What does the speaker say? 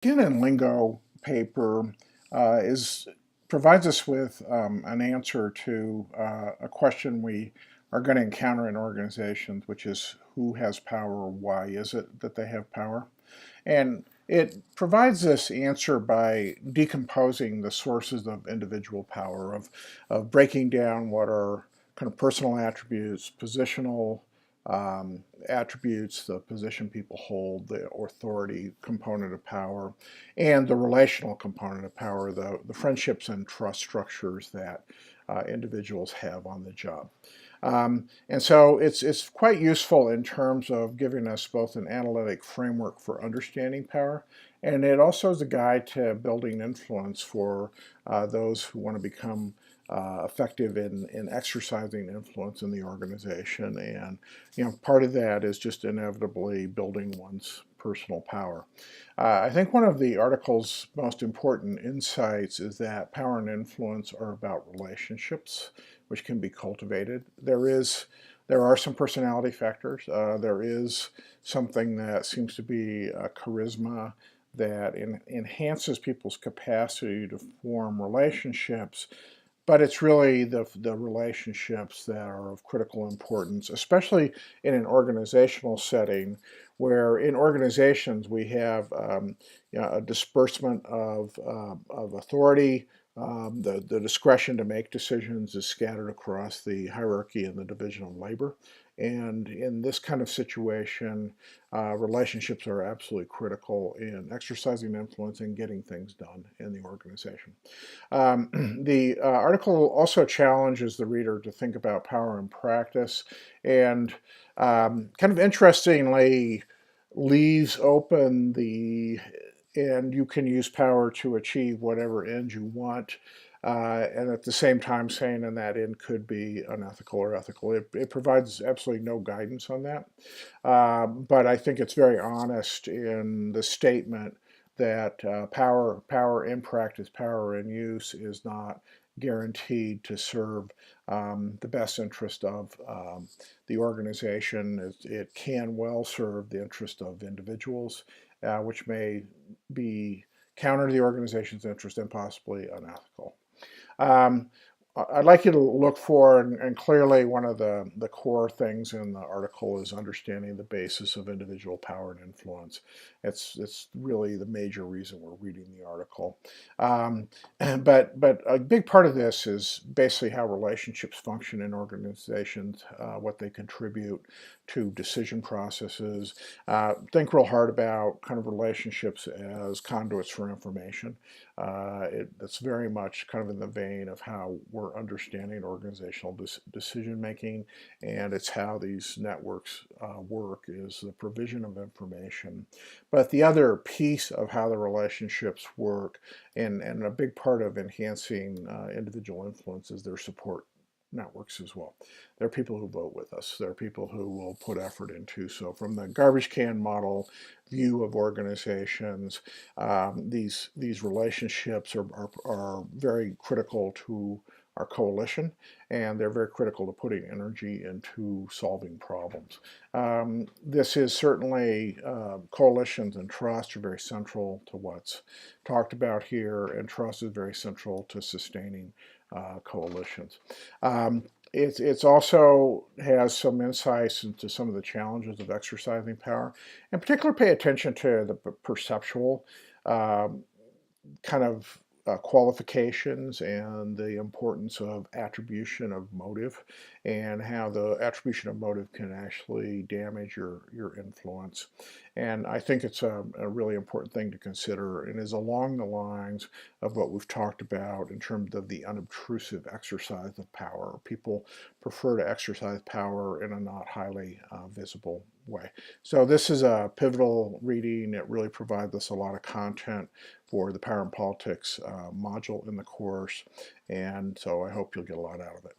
McGinn and Lingo paper provides us with an answer to a question we are going to encounter in organizations, which is who has power, why is it that they have power? And it provides this answer by decomposing the sources of individual power, of breaking down what are kind of personal attributes, positional attributes, the position people hold, the authority component of power, and the relational component of power, the friendships and trust structures that individuals have on the job. And so it's quite useful in terms of giving us both an analytic framework for understanding power, and it also is a guide to building influence for those who want to become effective in exercising influence in the organization. And part of that is just inevitably building one's personal power. I think one of the article's most important insights is that power and influence are about relationships, which can be cultivated. There are some personality factors. There is something that seems to be a charisma that enhances people's capacity to form relationships, but it's really the relationships that are of critical importance, especially in an organizational setting, where in organizations we have a disbursement of authority. The discretion to make decisions is scattered across the hierarchy and the division of labor. And in this kind of situation, relationships are absolutely critical in exercising influence and getting things done in the organization. The article also challenges the reader to think about power in practice, and kind of interestingly leaves open and you can use power to achieve whatever end you want. And at the same time saying, and that end could be unethical or ethical. It provides absolutely no guidance on that. But I think it's very honest in the statement that power in practice, power in use is not guaranteed to serve the best interest of the organization. It can well serve the interest of individuals, which may be counter to the organization's interest and possibly unethical. Um, I'd like you to look for, and clearly one of the core things in the article is understanding the basis of individual power and influence. It's really the major reason we're reading the article. Um, but a big part of this is basically how relationships function in organizations, what they contribute to decision processes. Think real hard about kind of relationships as conduits for information. That's very much kind of in the vein of how we're understanding organizational decision making, and it's how these networks work is the provision of information. But the other piece of how the relationships work, and a big part of enhancing individual influence, is their support networks as well. There are people who vote with us. There are people who will put effort into. So from the garbage can model view of organizations, these relationships are very critical to our coalition, and they're very critical to putting energy into solving problems. This is certainly coalitions and trust are very central to what's talked about here, and trust is very central to sustaining coalitions. It's also has some insights into some of the challenges of exercising power. In particular, pay attention to the perceptual um, kind of qualifications and the importance of attribution of motive, and how the attribution of motive can actually damage your influence. And I think it's a really important thing to consider, and is along the lines of what we've talked about in terms of the unobtrusive exercise of power. People prefer to exercise power in a not highly visible way. So this is a pivotal reading. It really provides us a lot of content for the Power and Politics module in the course, and so I hope you'll get a lot out of it.